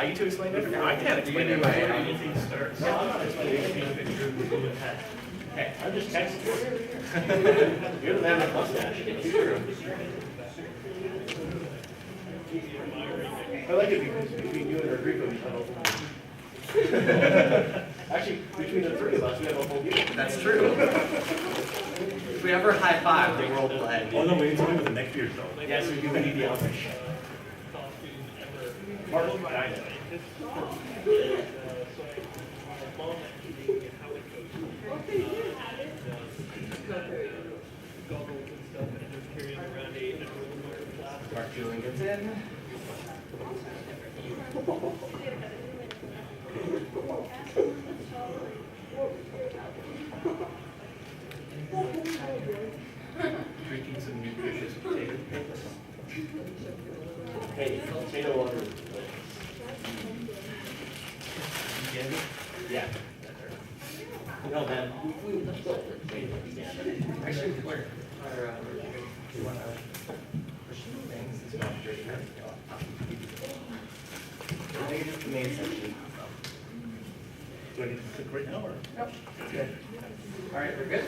you to explain it? I can't explain it. Anything starts. No, I'm not explaining anything. Hey, I'm just texting. You're the man with the mustache. I like it because between you and Rodrigo, we have a whole Actually, between the three of us, we have a whole game. That's true. If we ever high five, the world will end. Oh no, we need something with the neck beard though. Yes, we do need the outfit. Mark, I know. Marc-Julien gets in. Drinking some nutritious potato. Hey, potato water. Yeah. No, man. Actually, where? Do you want to push some things? It's not dirty. I think it's just the main section. Do I need to click right now or? Yep, that's good. All right, we're good?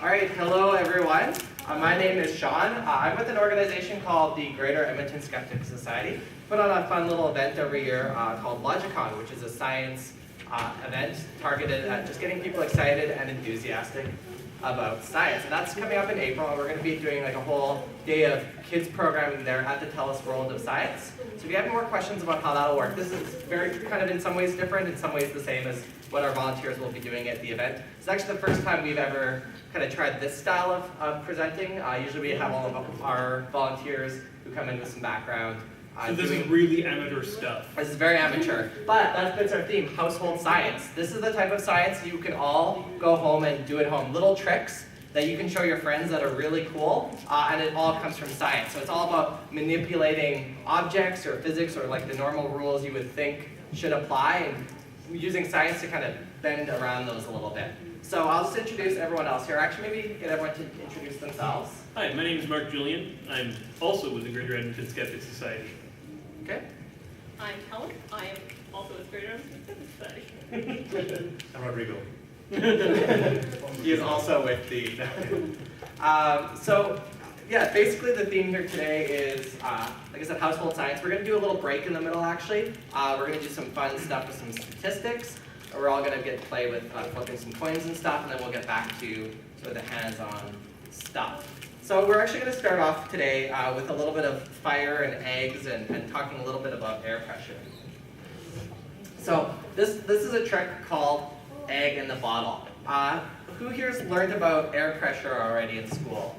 All right, hello everyone. My name is Sean. I'm with an organization called the Greater Edmonton Skeptic Society. Put on a fun little event every year called Logicon, which is a science event targeted at just getting people excited and enthusiastic about science. And that's coming up in April, and we're going to be doing like a whole day of kids programming there at the TELUS World of Science. So if you have more questions about how that'll work, this is very kind of in some ways different, in some ways the same as what our volunteers will be doing at the event. It's actually the first time we've ever kind of tried this style of presenting. Usually we have all of our volunteers who come in with some background. So this is really amateur stuff. This is very amateur, but that fits our theme, household science. This is the type of science you can all go home and do at home. Little tricks that you can show your friends that are really cool, and it all comes from science. So it's all about manipulating objects or physics or like the normal rules you would think should apply, and using science to kind of bend around those a little bit. So I'll just introduce everyone else here. Actually, maybe get everyone to introduce themselves. Hi, my name is Marc-Julien. I'm also with the Greater Edmonton Skeptic Society. Okay. I'm Helen. I am also with Greater Edmonton Skeptic Society. I'm Rodrigo. He is also with the. So, yeah, basically the theme here today is, like I said, household science. We're going to do a little break in the middle, actually. We're going to do some fun stuff with some statistics. We're all going to get play with flipping some coins and stuff, and then we'll get back to sort of the hands-on stuff. So we're actually going to start off today with a little bit of fire and eggs and talking a little bit about air pressure. So this is a trick called egg in the bottle. Who here's learned about air pressure already in school?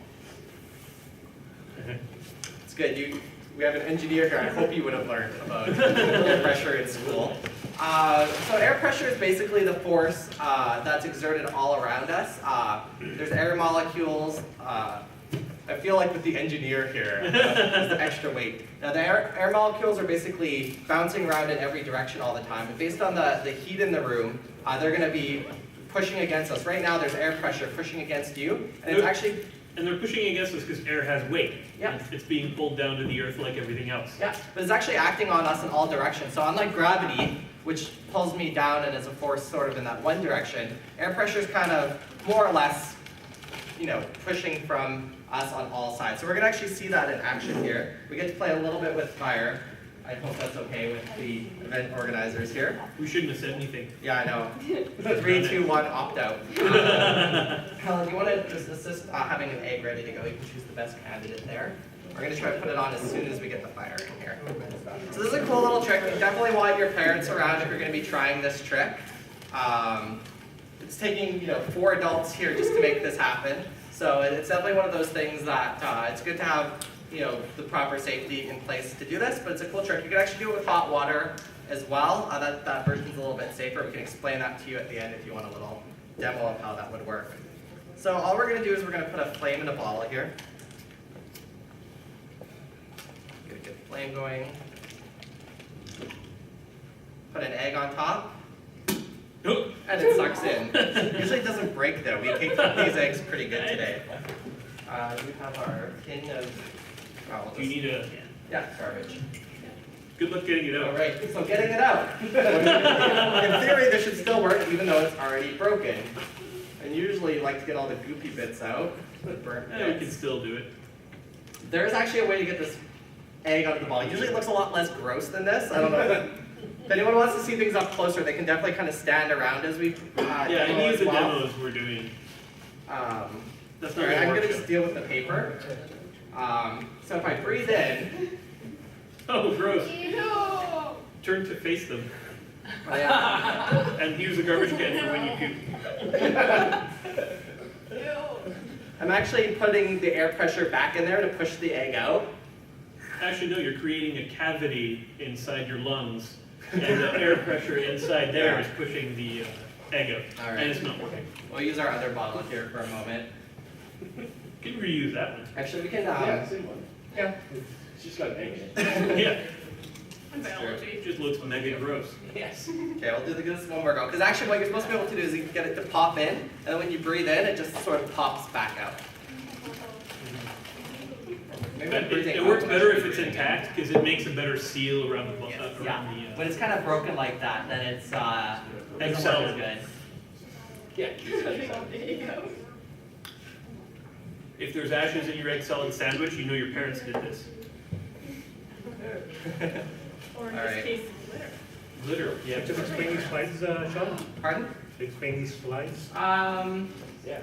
It's good. We have an engineer here. I hope you would have learned about air pressure in school. So air pressure is basically the force that's exerted all around us. There's air molecules. I feel like with the engineer here, there's the extra weight. Now the air molecules are basically bouncing around in every direction all the time. And based on the heat in the room, they're going to be pushing against us. Right now there's air pressure pushing against you, and it's actually... And they're pushing against us because air has weight. Yeah. It's being pulled down to the earth like everything else. Yeah, but it's actually acting on us in all directions. So unlike gravity, which pulls me down and is a force sort of in that one direction, air pressure is kind of more or less, pushing from us on all sides. So we're going to actually see that in action here. We get to play a little bit with fire. I hope that's okay with the event organizers here. We shouldn't have said anything. Yeah, I know. 3, 2, 1, opt out. Helen, do you want to just assist having an egg ready to go? You can choose the best candidate there. We're going to try to put it on as soon as we get the fire in here. So this is a cool little trick. You definitely want your parents around if you're going to be trying this trick. It's taking 4 adults here just to make this happen. So it's definitely one of those things that it's good to have the proper safety in place to do this, but it's a cool trick. You can actually do it with hot water as well. That version's a little bit safer. We can explain that to you at the end if you want a little demo of how that would work. So all we're going to do is we're going to put a flame in a bottle here. Get a good flame going. Put an egg on top. And it sucks in. Usually it doesn't break though. We cooked these eggs pretty good today. We have our tin of... Do you need a... Yeah, garbage. Good luck getting it All out. right, so getting it out. In theory, this should still work even though it's already broken. And usually you like to get all the goopy bits out, the burnt Yeah, we can bits. still do it. There's actually a way to get this egg out of the ball. Usually it looks a lot less gross than this. I don't know. If anyone wants to see things up closer, they can definitely kind of stand around as we Yeah, demo any of as the well. demos we're doing. That's not Alright, I'm gonna going to work. just deal with the paper. So if I breathe in, Oh, gross. Ew. Turn to face them. oh yeah. And use a garbage can for when you puke. Ew. I'm actually putting the air pressure back in there to push the egg out. Actually, no, you're creating a cavity inside your lungs, and the air pressure inside there is pushing the egg out. All right. And it's not working. We'll use our other bottle here for a moment. Can reuse that one. Actually, we can, Yeah, same one. yeah. It's just got an egg in it. Yeah, Biology. it just looks mega gross. Yes. Okay, we'll do this one more go. Because actually what you're supposed to be able to do is you get it to pop in, and then when you breathe in, it just sort of pops back out. Maybe But I'm breathing it works out better when if I it's breathe in. intact, because it makes a better seal around the, Yeah, around when it's kind of broken like that, then it's, Egg doesn't work salad. as good. Yeah. There you go. If there's ashes in your egg salad sandwich, you know your parents did this. Or in All right. this case, litter. Literally, yeah. Just explain these slides, Sean. Pardon? Explain these slides. Yeah.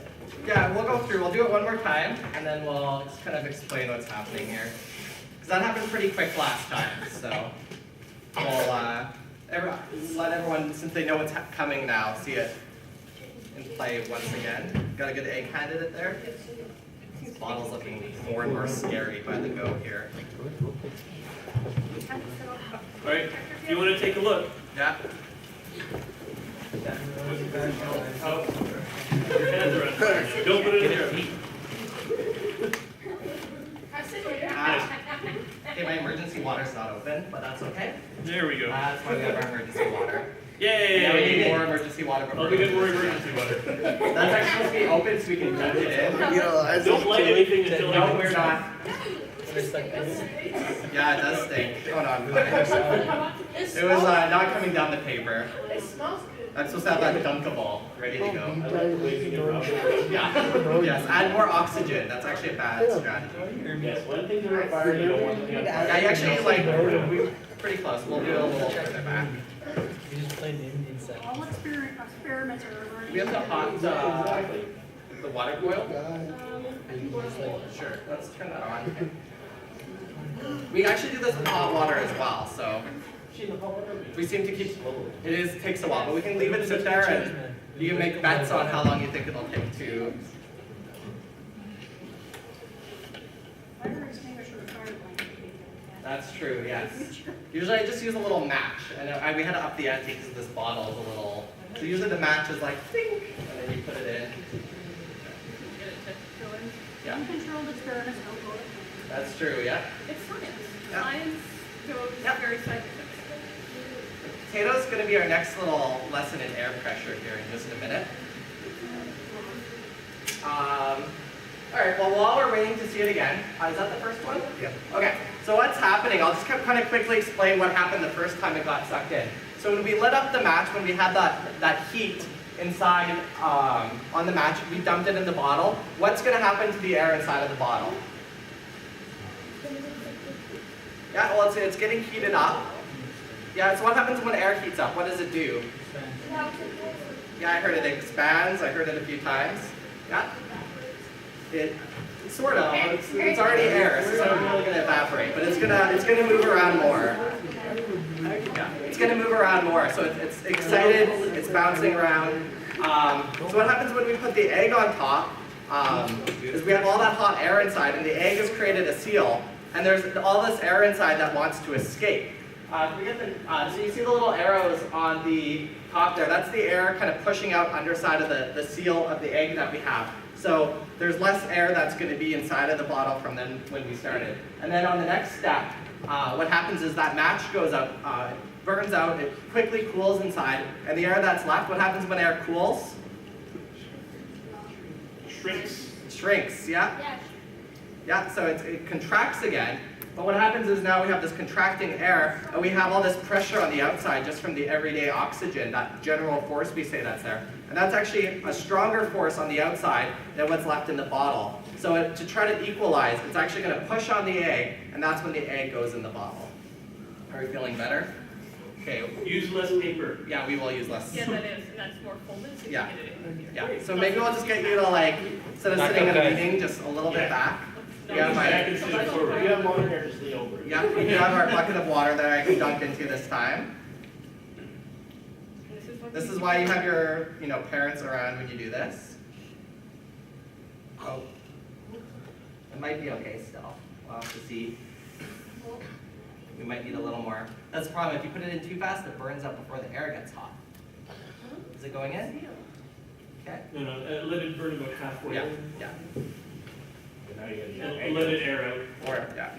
Yeah, we'll go through, we'll do it one more time, and then we'll just kind of explain what's happening here. Because that happened pretty quick last time, so we'll let everyone, since they know what's coming now, see it in play once again. Got a good egg handed it there. This bottle's looking more and more scary by the go here. All right, if you want to take a look. Yeah. Oh, your hands are on fire. Don't put it in there. Okay, my emergency water's not open, but that's okay. There we go. That's why we have our emergency water. Yay! Yeah, we need more emergency water. but I'll we're- get more emergency water. That's actually supposed to be open so we can dump it in. Don't light anything until No, I we're not. Yeah, it does stink. Oh no, I'm fine. It was not coming down the paper. It smells good. I'm supposed to have that dunkable ready to go. I like waving it around. Yeah. Yes, add more oxygen. That's actually a bad strategy. Yes, when things are on fire, you don't want them to be on fire. Yeah, you actually like, we're pretty close. We'll do a little further back. You just played the inside. All experiments are We have the hot, Exactly. the water boil? Just like, Sure, let's turn that on. We actually do this with hot water as well, so we seem to keep, it takes a while, but we can leave it sit there and you can make bets on how long you think it'll take to. fire extinguisher or fire blanket. That's true, yes. Usually I just use a little match, and we had to up the ante because this bottle is a little, so usually the match is like, ding, and then you put it in. Get it to go in. Yeah, Uncontrolled experiments don't go. that's true, yeah. It's science. Yeah. Science goes Yeah. very scientific. Potato's gonna be our next little lesson in air pressure here in just a minute. All right, well, while we're waiting to see it again, is that the first one? Yeah. Okay, so what's happening, I'll just kind of quickly explain what happened the first time it got sucked in. So when we lit up the match, when we had that heat inside on the match, we dumped it in the bottle. What's gonna happen to the air inside of the bottle? Yeah, well, it's getting heated up. Yeah, so what happens when air heats up? What does it do? Yeah, I heard it expands. I heard it a few times. Yeah. It sort of. It's already air, so it's not really going to evaporate, but it's gonna move around more. Yeah, it's going to move around more. So it's excited. It's bouncing around. So what happens when we put the egg on top? Is we have all that hot air inside, and the egg has created a seal, and there's all this air inside that wants to escape. We get so you see the little arrows on the top there. That's the air kind of pushing out underside of the seal of the egg that we have. So there's less air that's going to be inside of the bottle from then when we started. And then on the next step, what happens is that match goes up, burns out, it quickly cools inside, and the air that's left, what happens when air cools? Shrinks. It shrinks, yeah? Yeah, so it contracts again. But what happens is now we have this contracting air, and we have all this pressure on the outside just from the everyday oxygen, that general force we say that's there. And that's actually a stronger force on the outside than what's left in the bottle. So to try to equalize, it's actually going to push on the egg, and that's when the egg goes in the bottle. Are we feeling better? Okay. Use less paper. Yeah, we will use less. Yeah, that is, and that's more folded, so you Yeah. can get it in here. Yeah. So maybe we'll just get you to like, instead of Back sitting up, in a guys. meeting, just a little bit back. No, Yeah, my- Back instead of If forward. you have more in there, just lean over. Yeah, we do have our bucket of water that I can dunk into this time. And This is why you have your, parents around when you do this. Oh, it might be okay still. We'll have to see. We might need a little more. That's the problem. If you put it in too fast, it burns up before the air gets hot. Is it going in? Okay. No, let it burn about halfway. Yeah. Yeah. But now you gotta use And egg. let it air out. Or yeah.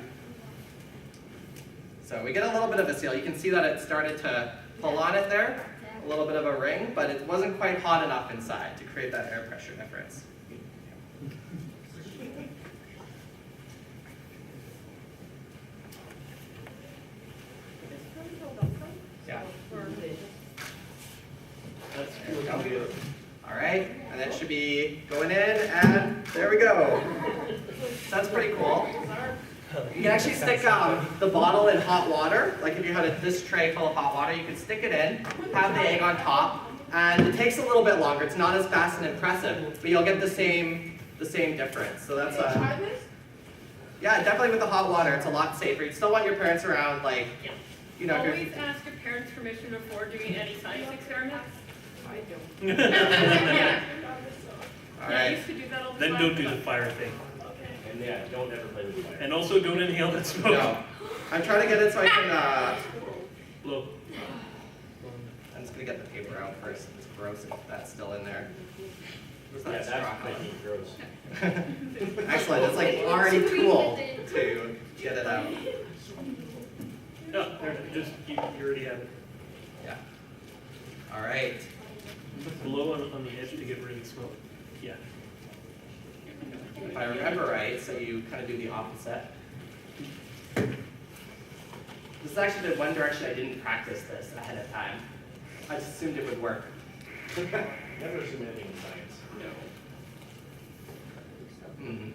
So we get a little bit of a seal. You can see that it started to pull on it there, a little bit of a ring, but it wasn't quite hot enough inside to create that air pressure difference. Yeah. That's There we really go. good. All right, and that should be going in, and there we go. That's pretty cool. You can actually stick the bottle in hot water. Like if you had this tray full of hot water, you could stick it in, have the egg on top, and it takes a little bit longer. It's not as fast and impressive, but you'll get the same difference. So that's yeah, definitely with the hot water, it's a lot safer. You still want your parents around, like, Yeah. if you're, Always ask your parents' permission before doing any science experiments. I don't. all Yeah. Yeah, I right. used to do that all the Then time. don't do the fire thing. And yeah, don't ever play with the fire. And also don't inhale that smoke. No, I'm trying to get it so I can. Blow. I'm just gonna get the paper out first. It's gross if that's still in there. Where's Yeah, that straw that's going? making gross. Excellent. It's like already cool to get it out. No, there, just, you already have it. Yeah. All right. Blow on the edge to get rid of the smoke. Yeah. If I remember right, so you kind of do the opposite. This is actually the one direction I didn't practice this ahead of time. I just assumed it would work. Never assume anything in science. Hmm.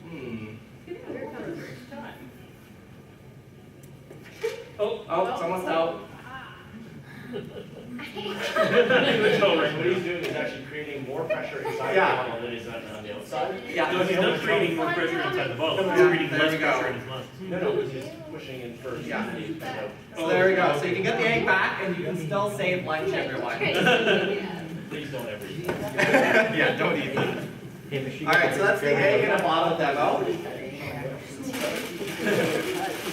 Hmm. Oh, it's almost out. So what he's doing is actually creating more pressure inside Yeah. the bottle than he's on the outside. Yeah. No, he's not creating more pressure inside the bottle. He's Yeah, creating there less we go. pressure in his lungs. No, because he's pushing in first. Yeah. And he's kind of- So there we go. So you can get the egg back and you can still save lunch, everyone. Please don't ever eat. Yeah, don't eat that. All right, so that's the egg in a bottle demo.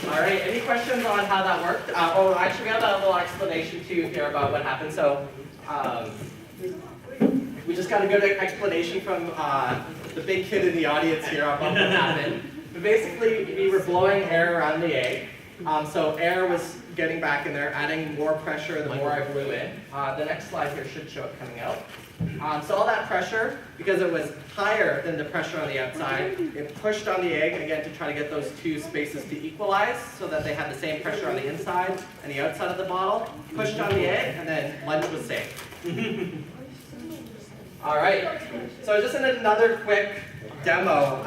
All right, any questions on how that worked? Actually, we have a little explanation too here about what happened. So we just got a good explanation from the big kid in the audience here about what happened. But basically, we were blowing air around the egg. So air was getting back in there, adding more pressure the more I blew in. The next slide here should show it coming out. So all that pressure, because it was higher than the pressure on the outside, it pushed on the egg, again, to try to get those two spaces to equalize so that they had the same pressure on the inside and the outside of the bottle, pushed on the egg, and then lunch was safe. All right, so just in another quick demo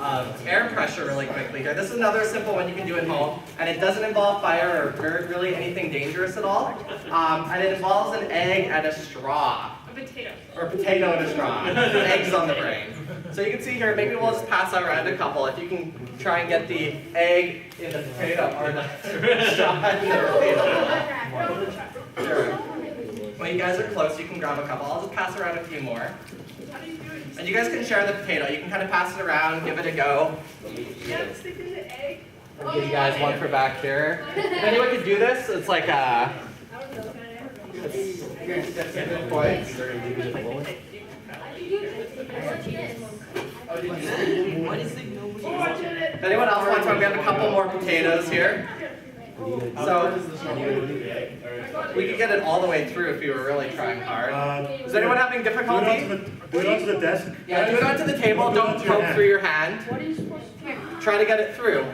of air pressure really quickly here. This is another simple one you can do at home, and it doesn't involve fire or really anything dangerous at all. And it involves an egg and a straw. A potato. Or a potato and a straw. Eggs on the brain. So you can see here, maybe we'll just pass around a couple. If you can try and get the egg in the potato, or the straw in the potato. Sure. When you guys are close, you can grab a couple. I'll just pass around a few more. And you guys can share the potato. You can kind of pass it around, give it a go. Yeah, stick in the egg. I'll give you guys one for back here. If anyone could do this, it's like a... That's a good point. If anyone else wants one, we have a couple more potatoes here. So we could get it all the way through if you were really trying hard. Is anyone having difficulty? Do it onto the desk. Yeah, do it onto the table. Don't poke through your hand. Try to get it through.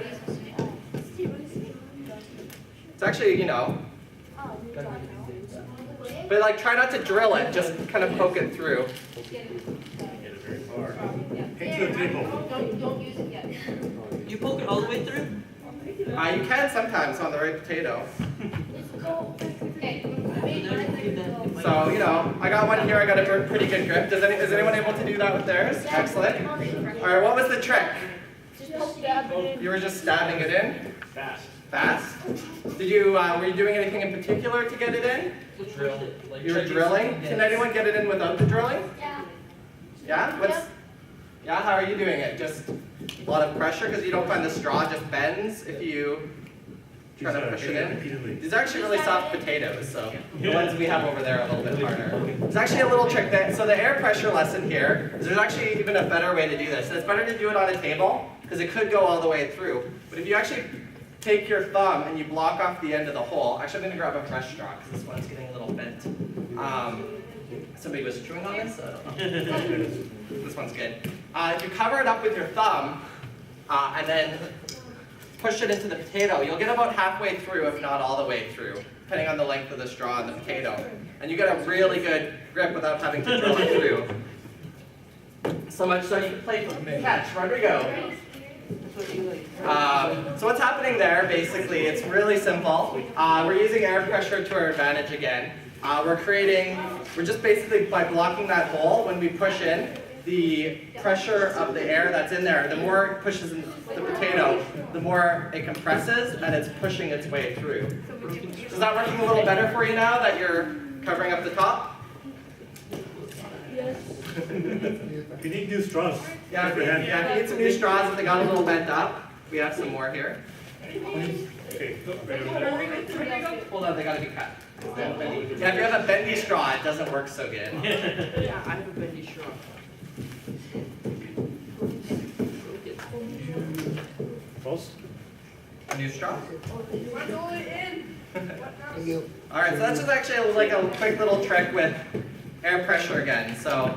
It's actually, you know, but like try not to drill it. Just kind of poke it through. Into the table. Don't use it yet. You poke it all the way through? You can sometimes on the right potato. So, you know, I got one here, I got a pretty good grip. Is anyone able to do that with theirs? Excellent. All right, what was the trick? You were just stabbing it in? Fast. Fast? Did you, were you doing anything in particular to get it in? Drill. You were drilling? Can anyone get it in without the drilling? Yeah? Yeah, how are you doing it? Just a lot of pressure because you don't find the straw just bends if you try to push it in? These are actually really soft potatoes, so the ones we have over there are a little bit harder. There's actually a little trick that, so the air pressure lesson here is there's actually even a better way to do this. And it's better to do it on a table because it could go all the way through. But if you actually take your thumb and you block off the end of the hole, actually I'm going to grab a fresh straw because this one's getting a little bent. Somebody was chewing on this? I don't know. This one's good. If you cover it up with your thumb and then push it into the potato, you'll get about halfway through, if not all the way through, depending on the length of the straw in the potato. And you get a really good grip without having to drill it through. So much so you can play catch, Rodrigo. So what's happening there, basically, it's really simple. We're using air pressure to our advantage again. We're just basically, by blocking that hole, when we push in, the pressure of the air that's in there, the more it pushes in the potato, the more it compresses and it's pushing its way through. Is that working a little better for you now that you're covering up the top? You need new straws. Yeah, if you need some new straws, if they got a little bent up, we have some more here. Okay. Hold on, they gotta be cut. Yeah, if you have a bendy straw, it doesn't work so good. Yeah, I have a bendy straw. False. A new straw? Alright, so that's just actually like a quick little trick with air pressure again. So,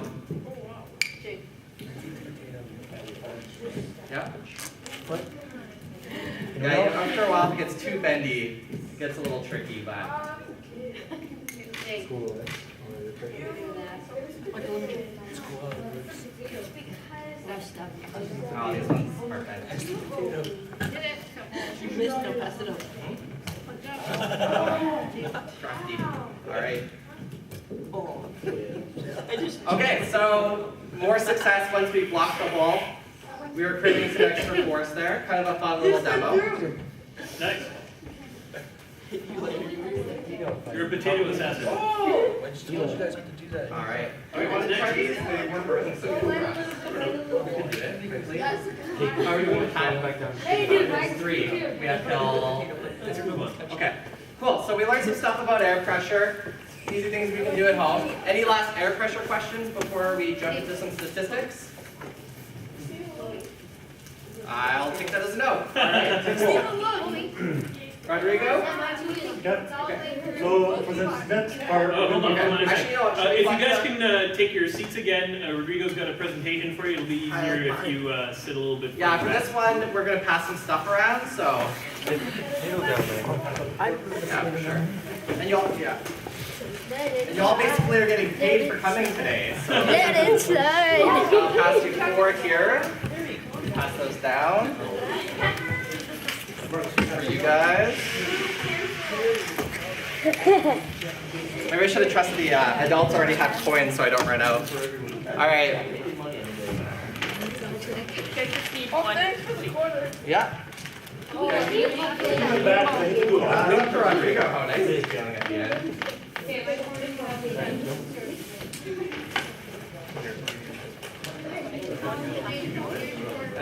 yeah. Yeah, after a while, if it gets too bendy, it gets a little tricky, but. Oh, these ones are bent. You missed, don't pass it up. Crafty. Alright. Oh. Okay, so more success once we blocked the hole. We were creating some extra force there. Kind of a fun little demo. Nice. You're a potato assassin. Why did you guys have to do that? Alright. We want to try these? We're working so good for us. We can do it quickly. How are we doing with time? There's 3. We have till... Okay. Cool. So we learned some stuff about air pressure. Easy things we can do at home. Any last air pressure questions before we jump into some statistics? I'll take that as a no. Alright. Cool. Rodrigo? Okay. So for the next part, Oh, hold on a Actually, second. no, should we If you block guys that? can take your seats again, Rodrigo's got a presentation for you. It'll be easier if you sit a little bit Yeah, further for this back. one, we're going to pass some stuff around, so. Yeah, for sure. And y'all, yeah. And y'all basically are getting paid for coming today, so. Get inside. I'll pass you 4 here. Pass those down. For you guys. Maybe I should have trusted the adults already have coins so I don't run out. Alright. Yeah. Good for Rodrigo. How nice he's feeling at the end.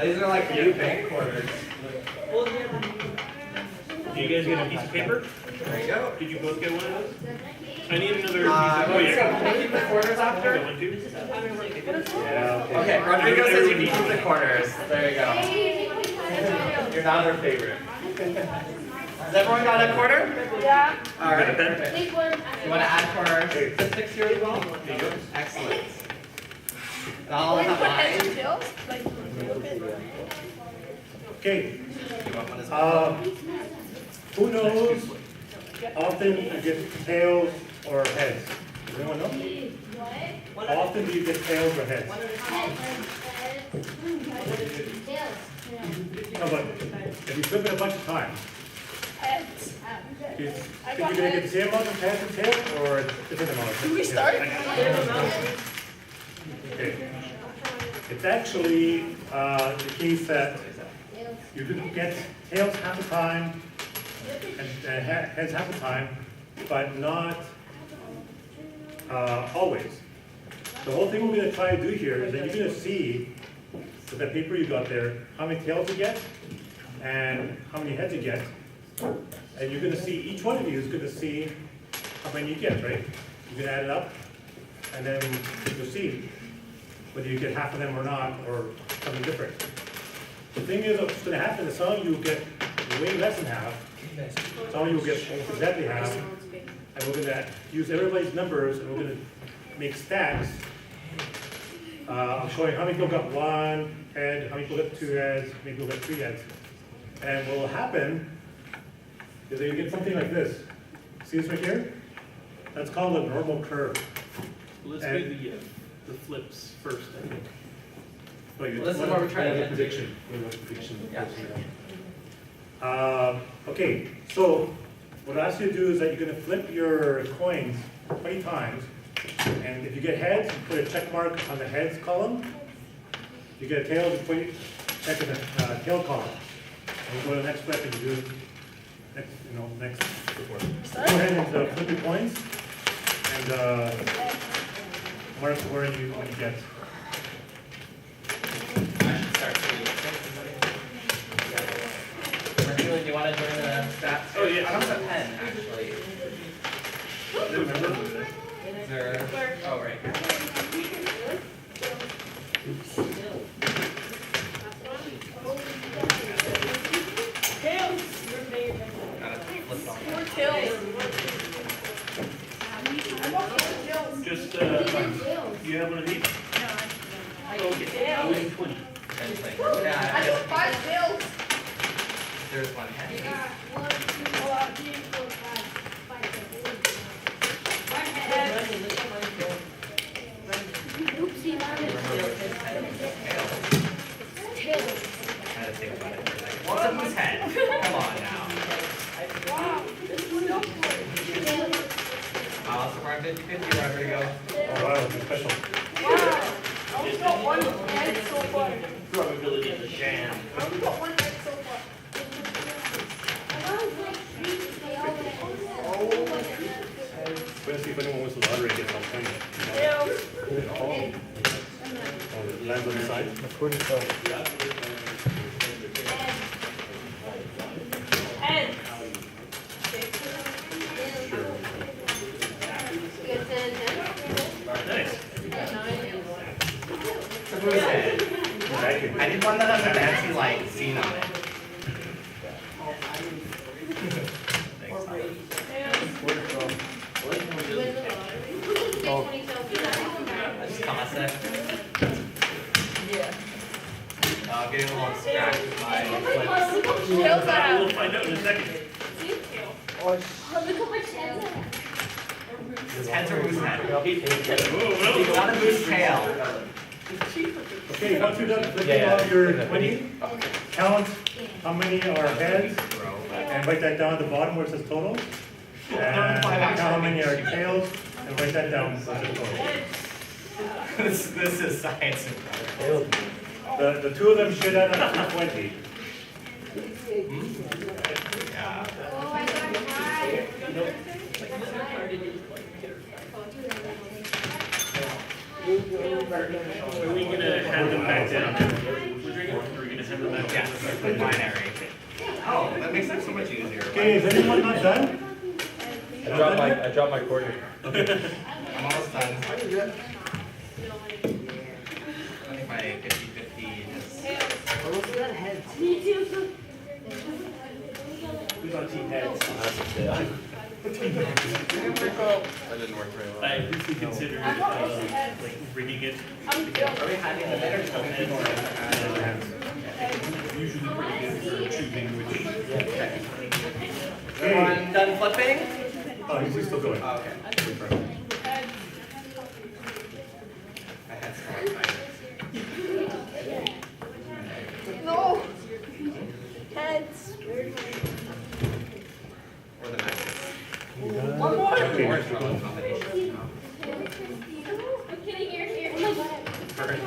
These are like new bank quarters. Do you guys get a piece of paper? There you go. Did you both get one of those? I need another piece of Can you keep the quarters after? One, two? Okay, Rodrigo says you can keep the quarters. There you go. You're now their favorite. Has everyone got a quarter? Yeah. All right. Perfect. You want to add for statistics here as well? There you go. Excellent. And I'll have mine. Okay, You want one as well? who knows often you get tails or heads? Does anyone know? How often do you get tails or heads? No, but if you flip it a bunch of times, you think you're gonna get the same amount of heads and tails or a different amount of heads? Do we start? Okay. It's actually the case that you can get tails half the time and heads half the time, but not always. The whole thing we're going to try to do here is that you're going to see with that paper you got there how many tails you get and how many heads you get, and you're going to see each one of you is going to see how many you get, right? You can add it up, and then you'll see whether you get half of them or not, or something different. The thing is, what's going to happen is some of you will get way less than half, some of you will get almost exactly half, and we're going to use everybody's numbers, and we're going to make stacks. I'm showing how many people got one head, how many people got two heads, how many people got three heads. And what will happen is that you get something like this. See this right here? That's called a normal curve. Let's And- do the flips first, I think. Well, Well, this is what we're trying to get. prediction. Yeah. Okay, so what I ask you to do is that you're going to flip your coins 20 times, and if you get heads, you put a check mark on the heads column. If you get tails, you put a check in the tail column. And we'll go to the next flip and do next. Go ahead and flip your coins and mark where you get. I should start seeing Rodrigo, do you want to join the stats? Oh, yeah. I don't have a pen, actually. Remember? Is there? Oh, right here. Tails. Gotta flip it on. More tails. Just, you have one of these? Okay, I was 20. Anything. I Yeah, got 5 tails. there's one head. I had to think about it for a second. What's up whose head? Come on now. So we're on 50-50, Rodrigo. Oh wow, it's special. I only got 1 head so far. Probability of the jam. I only got 1 head so far. We're going to see if anyone wins the lottery and gets on point. Tails. Oh, it lands on the side. Head. Nice. So whose head? Thank you. I did one that has a fancy like scene on it. I just toss it. I'll get a little scratch with my flips. Tails are We'll out. find out in a second. His heads are whose head? Oh, well. Not a whose tail. Okay, once you're done flipping all your 20, count how many are heads, and write that down at the bottom where it says total. And count how many are tails, and write that down where it says total. This is science. The two of them should add up to 220. Yeah. Are we gonna hand them back down? Rodrigo? Or are we gonna hand them back down? Yes, binary. Oh, that makes it so much easier. Okay, is anyone not done? I dropped my quarter. I'm almost done. I think my 50-50 is... Who's on team heads? That didn't work very well. I briefly considered like rigging it. Are we hiding the bit or something? Usually pretty good for choosing which. Everyone done flipping? Oh, he's still going. Oh, okay. I had some excited. No. Heads. Or the nicest. One more. Okay, Or next trouble one. combination. Okay, here. Perfect.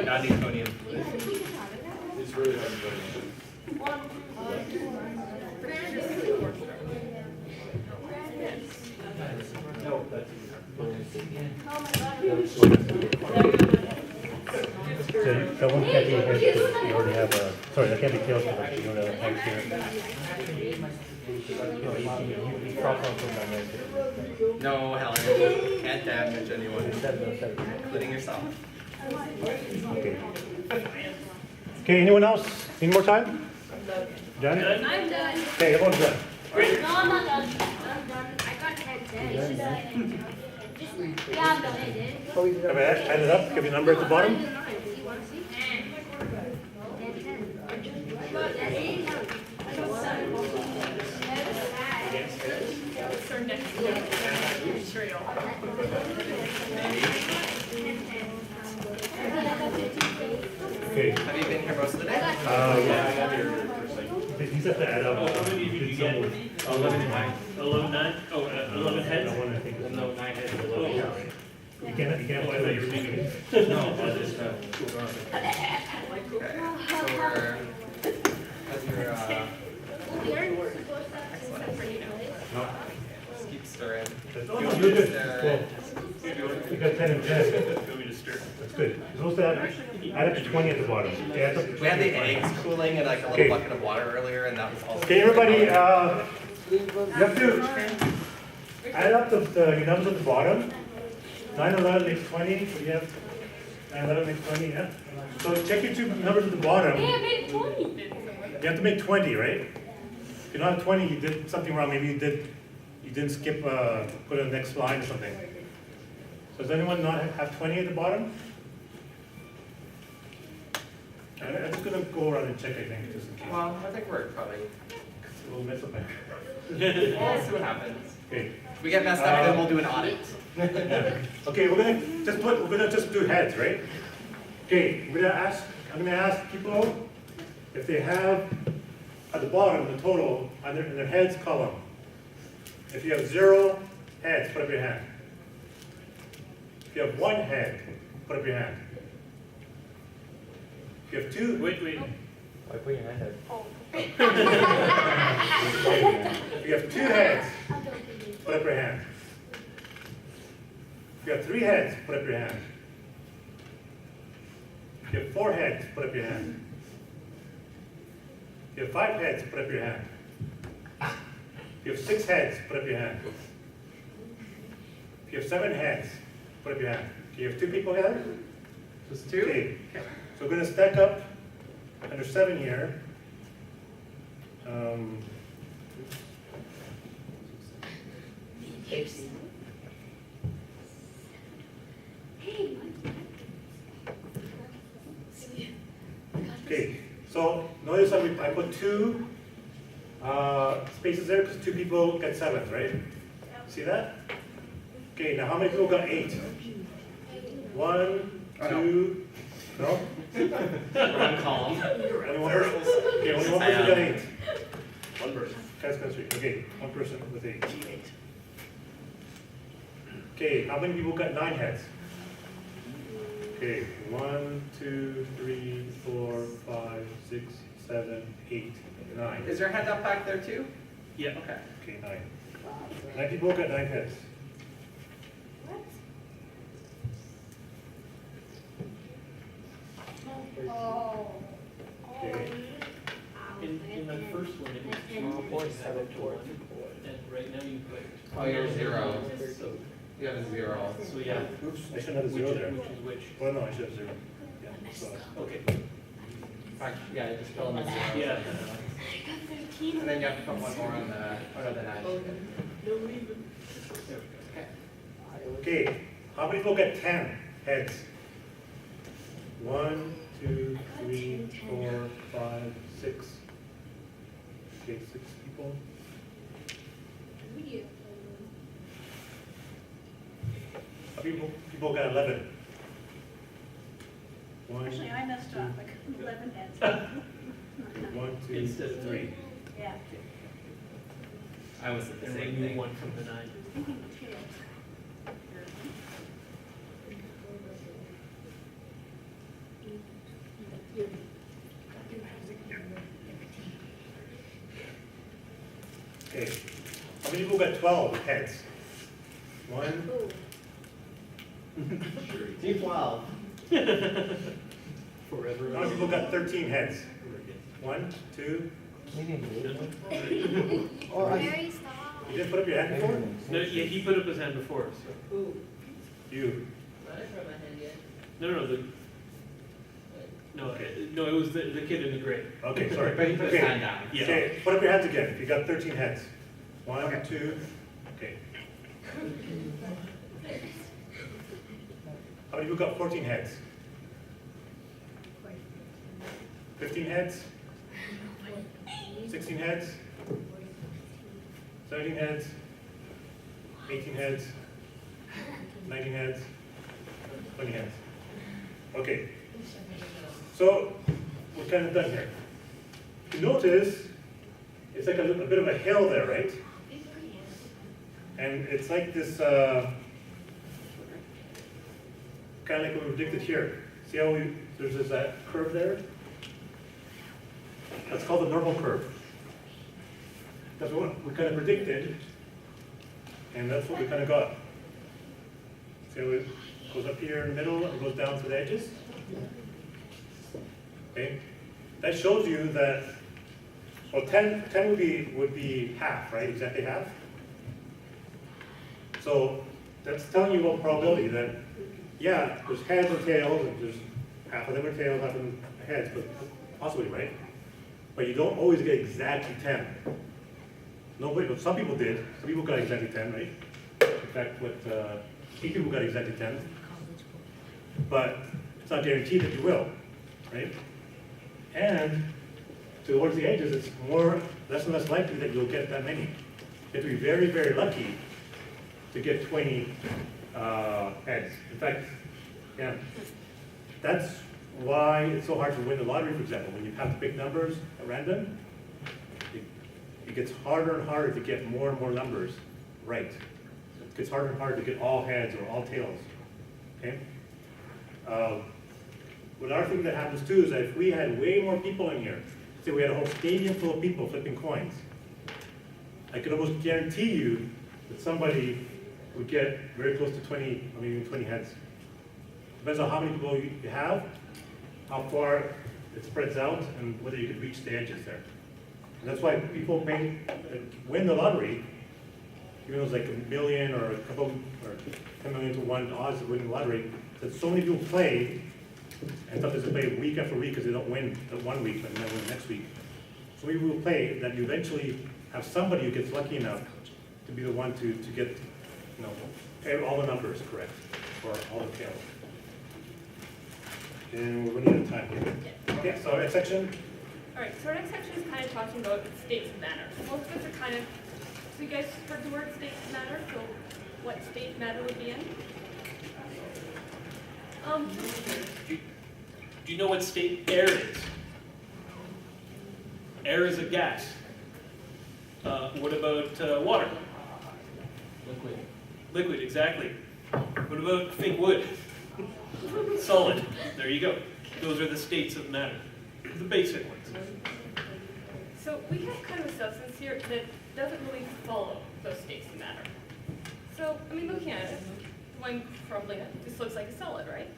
Non-Newtonian. It's really hard to do. No, that's. So that one can't be heads, because you already have a, sorry, that can't be tails, because you already have heads here. You cross off from that right. No, Helen. Can't damage anyone, including yourself. Okay. Okay, anyone else? Need more time? Done? I'm done. Okay, everyone's done. No, I'm not done. I'm done. I got heads. Yeah, I'm done. I did. Have I add it up? Give you a number at the bottom? Okay. Have you been here most of the day? Yeah, I got here first, like, these have to add up. Oh, how many did you get? 11 and 9. 11, 9? Oh, 11 heads? That one, I think, was No, 9 heads. Oh, you can't, oh, I thought you were leaving it. No, that's just Okay. So we're, as you're, just keep stirring. Oh, no, you're good. Stir. Well, you got 10 and 10. You want me to stir? That's good. You're supposed to add up to 20 at the bottom. Okay, add up to We had the 20. eggs cooling in like a Okay. little bucket of water earlier, and that was also. Okay, everybody, you have to add up your numbers at the bottom. 9, 11 makes 20. So you have 9, 11 makes 20, yeah? So check your two numbers at the bottom. Hey, I made 20. You have to make 20, right? If you're not 20, you did something wrong. Maybe you didn't skip, put in the next line or something. So does anyone not have 20 at the bottom? I'm just gonna go around and check, I think, just in case. Well, I think we're probably. We'll mess up there. We'll see what happens. Okay. If we get messed up, then we'll do an audit. Yeah. Okay, we're gonna just do heads, right? Okay, I'm gonna ask people if they have at the bottom the total in their heads column. If you have 0 heads, put up your hand. If you have 1 head, put up your hand. If you have 2, Wait. I put your hand out. if you have 2 heads, put up your hand. If you have 3 heads, put up your hand. If you have 4 heads, put up your hand. If you have 5 heads, put up your hand. If you have 6 heads, put up your hand. If you have 7 heads, put up your hand. Do you have 2 people here? Just 2? Okay. So we're going to stack up under 7 here. Okay, so notice that I put 2 spaces there because 2 people get 7s, right? See that? Okay, now how many people got 8? 1, 2, no? One column. Only one person? Okay, only one person got 8. One person. Guys, got 3. Okay, one person with 8. Okay, how many people got 9 heads? Okay, 1, 2, 3, 4, 5, 6, 7, 8, 9. Is your hand up back there too? Yeah. Okay. Okay, 9. 9 people got 9 heads. Oh. Okay. In the first one, it was 2.74, and right now you put. Oh, you're 0. So, You have a 0. so yeah. Oops, I shouldn't have a 0 there. Which is which? Well, no, I should have 0. Yeah, so, Okay. Yeah, I just fell in the 0. Yeah. And then you have to put one more on the, oh no, the 9. Okay. Okay, how many people get 10 heads? 1, 2, 3, 4, 5, 6. Okay, 6 people. How many people got 11? 1, Actually, I messed up, like 11 heads. 1, 2, Instead of 3. Yeah. I was at the And same remove thing. one from the 9. Thinking tails. Okay, how many people got 12 heads? 1, Team 12. Forever. how many people got 13 heads? 1, 2, Oh, Mary, stop. you didn't put up your hand before? No, yeah, he put up his hand before, so. You. No, no, it was the kid in the gray. Okay, sorry. But he put his Okay. hand down. Yeah. Okay, put up your hands again, if you got 13 heads. 1, 2, okay. How many people got 14 heads? 15 heads? 16 heads? 17 heads? 18 heads? 19 heads? 20 heads? Okay. So, we're kind of done here. You notice, it's like a bit of a hill there, right? And it's like this, kind of like what we predicted here. See how there's this curve there? That's called the normal curve. That's what we kind of predicted, and that's what we kind of got. See how it goes up here in the middle and goes down to the edges? Okay, that shows you that, well, 10 would be half, right? Exactly half. So that's telling you about probability that, yeah, there's heads and tails, and there's half of them are tails, half of them are heads, but possibly, right? But you don't always get exactly 10. Nobody, but some people did. Some people got exactly 10, right? In fact, 8 people got exactly 10. But it's not guaranteed that you will, right? And towards the edges, it's less and less likely that you'll get that many. You have to be very, very lucky to get 20 heads. In fact, yeah, that's why it's so hard to win the lottery, for example. When you have to pick numbers at random, it gets harder and harder to get more and more numbers right. It gets harder and harder to get all heads or all tails, okay? Another thing that happens too is that if we had way more people in here, say we had a whole stadium full of people flipping coins, I could almost guarantee you that somebody would get very close to 20, or maybe even 20 heads. Depends on how many people you have, how far it spreads out, and whether you could reach the edges there. And that's why people win the lottery, even though it's like $1 million or a couple, or 10 million to 1 odds of winning the lottery, that so many people play, and sometimes they play week after week because they don't win the 1 week and then win the next week. So many people play that you eventually have somebody who gets lucky enough to be the one to get, all the numbers correct, or all the tails. And we're running out of time here. Okay, so next section. All right, so our next section is kind of talking about states of matter. Most of us are kind of, so you guys heard the word states of matter, so what state of matter would be in? Do you know what state air is? Air is a gas. What about water? Liquid. Liquid, exactly. What about, think wood? Solid. There you go. Those are the states of matter. The basic ones. So we have kind of a substance here that doesn't really follow those states of matter. So, I mean, looking at it, one probably just looks like a solid, right?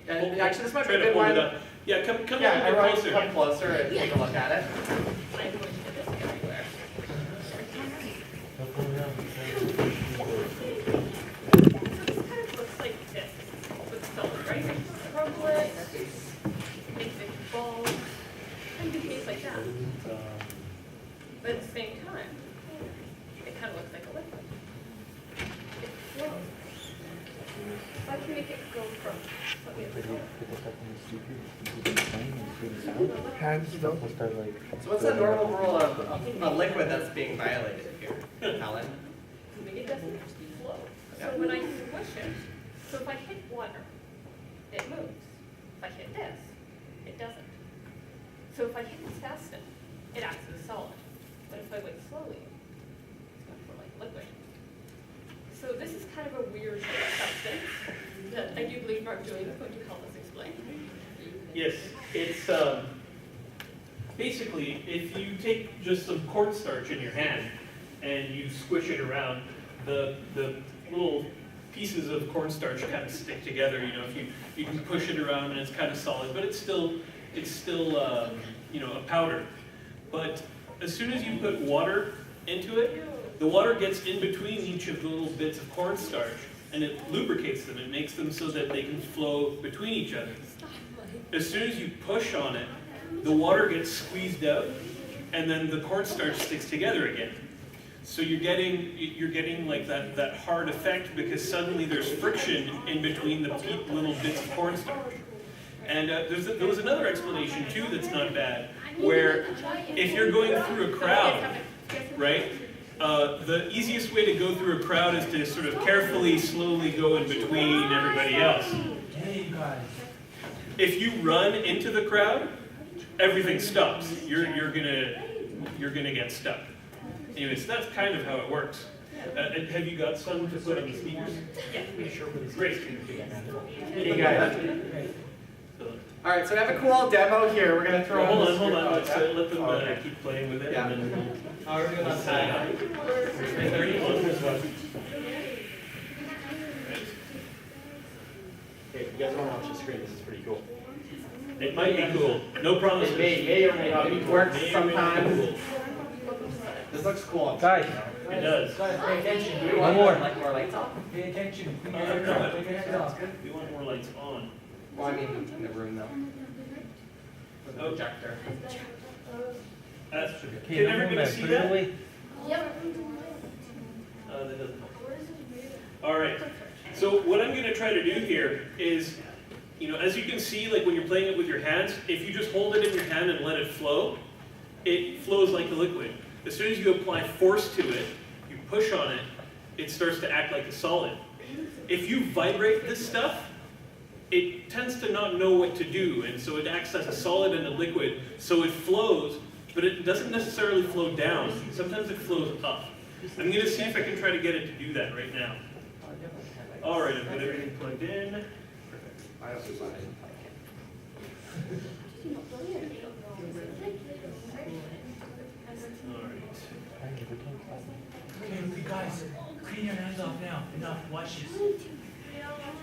And actually, this might be Try a to good hold it one. up. Yeah, come Yeah, a little bit everyone closer. come closer and take a look at it. I'm going to put this everywhere. So this kind of looks like this with solid, right? Crumble it, make big balls, and behave like that. time, it kind of looks like a liquid. It flows. So I can make it go from, let me So what's the normal rule of a liquid that's being violated here, Helen? it doesn't flow. So when I squish it, so if I hit water, it moves. If I hit this, it doesn't. So if I hit this fast enough, it acts as a solid. But if I wait slowly, it's going to flow like a liquid. So this is kind of a weird substance that I do believe Marc-Julien is going to help us explain. Yes, it's basically if you take just some cornstarch in your hand and you squish it around, the little pieces of cornstarch kind of stick together. You know, if you can push it around and it's kind of solid, but it's still you know, a powder. But as soon as you put water into it, the water gets in between each of the little bits of cornstarch and it lubricates them. It makes them so that they can flow between each other. As soon as you push on it, the water gets squeezed out and then the cornstarch sticks together again. So you're getting like that hard effect because suddenly there's friction in between the little bits of cornstarch. And there was another explanation too that's not bad, where if you're going through a crowd, right, the easiest way to go through a crowd is to sort of carefully, slowly go in between everybody else. If you run into the crowd, everything stops. You're gonna get stuck. Anyways, that's kind of how it works. Have you got some to put on the speakers? Yeah. Great. You guys. All right, so we have a cool demo here. We're gonna throw. Hold on. Let's let them keep playing with it. Yeah. And then Oh, we're doing on time. Hey, if you guys want to watch the screen, this is pretty cool. it might be cool. No promises. It may or may not be. Works May or may not be sometimes. cool. This looks cool. Guys, It does. guys, pay attention. Do we want more. like more lights on? Pay attention. Clean No, your hands no, off. Clean your hands off. We want more lights on. Well, I mean, in the room though. With the projector. Can everybody see that? Yep. That doesn't help. All right. So what I'm going to try to do here is, you know, as you can see, like when you're playing it with your hands, if you just hold it in your hand and let it flows like a liquid. As soon as you apply force to it, you push on it, it starts to act like a solid. If you vibrate this stuff, it tends to not know what to do, and so it acts as a solid and a liquid, so it flows, but it doesn't necessarily flow down. Sometimes it flows up. I'm going to see if I can try to get it to do that right now. All right, I've got everything plugged in. All right. Okay, you guys, clean your hands off now. Enough. Watch this.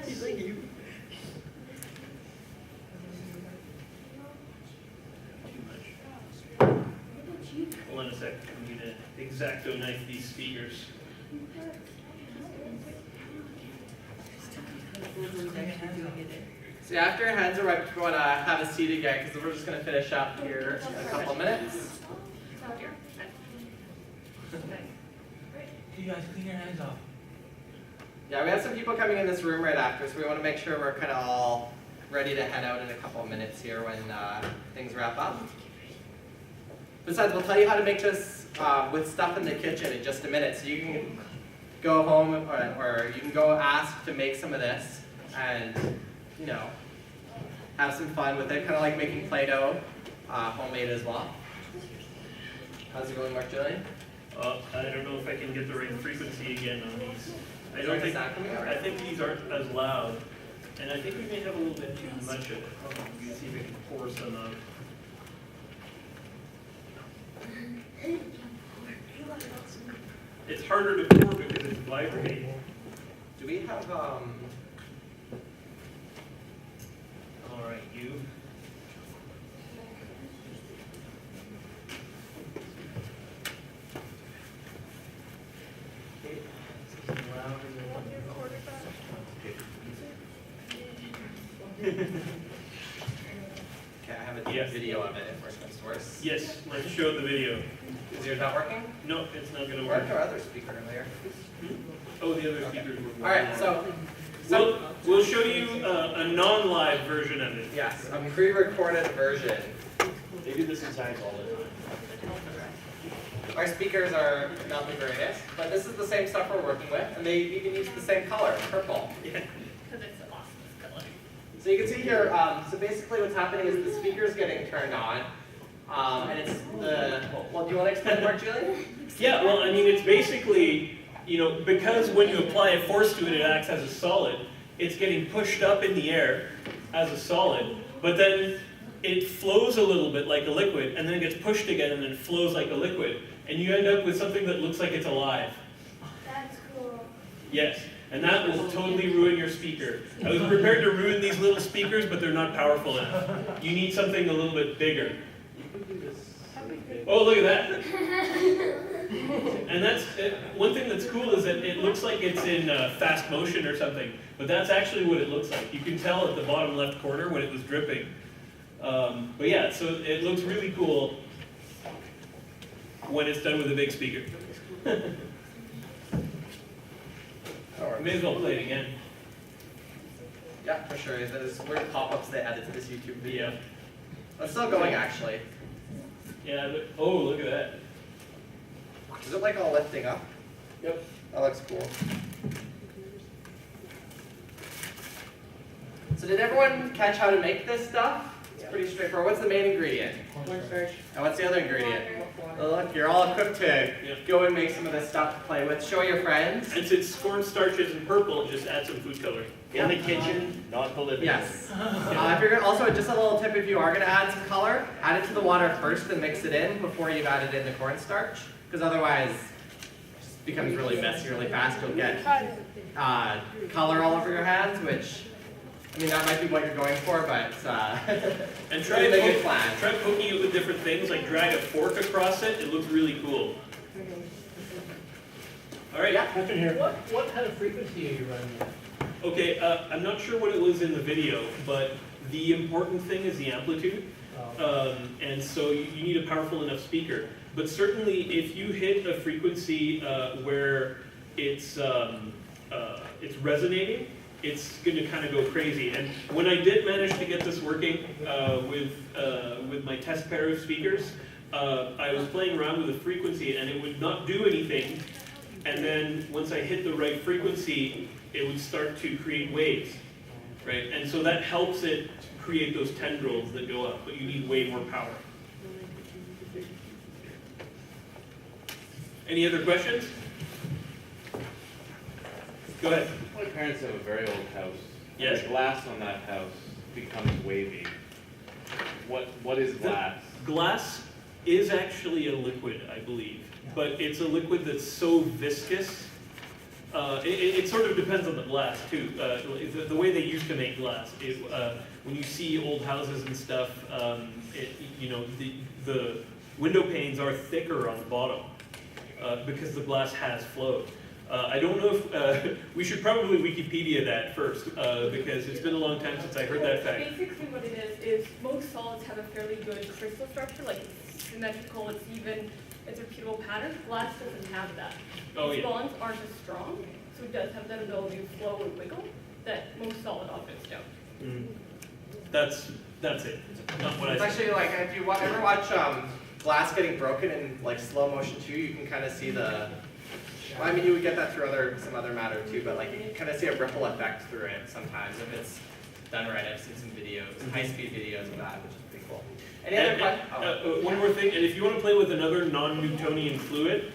He's like you. Too much. Hold on a sec. I'm going to X-Acto knife these speakers. So after your hands are wiped, we want to have a seat again because we're just going to finish up here in a couple minutes. You guys, clean your hands off. Yeah, we have some people coming in this room right after, so we want to make sure we're kind of all ready to head out in a couple minutes here when things wrap up. Besides, we'll tell you how to make this with stuff in the kitchen in just a minute, so you can go home or you can go ask to make some of this and, you know, have some fun with it, kind of like making Play-Doh, homemade as well. How's it going, Marc-Julien? I don't know if I can get the right frequency again on these. I think these aren't as loud, and I think we may have a little bit too much of it. We can see if we can pour some out. It's harder to pour because it's vibrating. Do we have All right, you. Okay, I have a video of it if worse comes to worse. Yes, let's show the video. Is yours not working? No, it's not gonna Where's work. our other speaker earlier? Oh, the other speakers were. All right, so We'll show you a non-live version of it. yes, a pre-recorded version. They do this in science all the time. Our speakers are not the greatest, but this is the same stuff we're working with, and they even use the same color, purple. Yeah. Because it's an awesome color. So you can see here, so basically what's happening is the speaker's getting turned on, and it's the, well, do you want to explain, Marc-Julien? Yeah, well, I mean, it's basically, because when you apply a force to it, it acts as a solid, it's getting pushed up in the air as a solid, but then it flows a little bit like a liquid, and then it gets pushed again, and then flows like a liquid, and you end up with something that looks like it's alive. That's cool. Yes, and that will totally ruin your speaker. I was prepared to ruin these little speakers, but they're not powerful enough. You need something a little bit bigger. Oh, look at that. And that's one thing that's cool is that it looks like it's in fast motion or something, but that's actually what it looks like. You can tell at the bottom left corner when it was dripping. But yeah, so it looks really cool when it's done with a big speaker. May as well play it again. Yeah, for sure. There's weird pop-ups they added to this YouTube video. Yeah. It's still going, actually. Yeah, oh, look at that. Is it like all lifting up? Yep. That looks cool. So did everyone catch how to make this stuff? It's pretty straightforward. What's the main ingredient? Cornstarch. And what's the other ingredient? Oh, look, you're all equipped to go and make some of this stuff to play with. Show your friends. Since it's cornstarches and purple, just add some food coloring. In the kitchen, not the living room. Yes. If you're gonna, also, just a little tip, if you are going to add some color, add it to the water first and mix it in before you've added in the cornstarch. Because otherwise, it just becomes really messy really fast. You'll get color all over your hands, which, I mean, that might be what you're going for, but And try make it flat. try poking it with different things, like drag a fork across it. It looks really cool. All right. Yeah. Question here. What kind of frequency are you running at? Okay, I'm not sure what it was in the video, but the important thing is the amplitude. And so you need a powerful enough speaker. But certainly if you hit a frequency where it's resonating, it's going to kind of go crazy. And when I did manage to get this working with my test pair of speakers, I was playing around with the frequency and it would not do anything. And then once I hit the right frequency, it would start to create waves, right? And so that helps it create those tendrils that go up, but you need way more power. Any other questions? Go ahead. My parents have a very old house. Yes. The glass on that house becomes wavy. What is glass? Glass is actually a liquid, I believe, but it's a liquid that's so viscous. It sort of depends on the glass too. The way they used to make glass is when you see old houses and stuff, the window panes are thicker on the bottom because the glass has flowed. I don't know if we should probably Wikipedia that first because it's been a long time since I heard that fact. Basically what it is most solids have a fairly good crystal structure, like it's symmetrical, it's even, it's a repeatable pattern. Glass doesn't have that. Oh, Its yeah. bonds aren't as strong, so it does have that ability to flow and wiggle that most solid objects don't. That's it. Not what It's I actually like, if you ever watch glass getting broken in like slow motion too, you can kind of see the, well, I mean, you would get that through some other matter too, but like you can kind of see a ripple effect through it sometimes if it's done right. I've seen some videos, high-speed videos of that, which is pretty cool. Any other questions? One more thing, and if you want to play with another non-Newtonian fluid,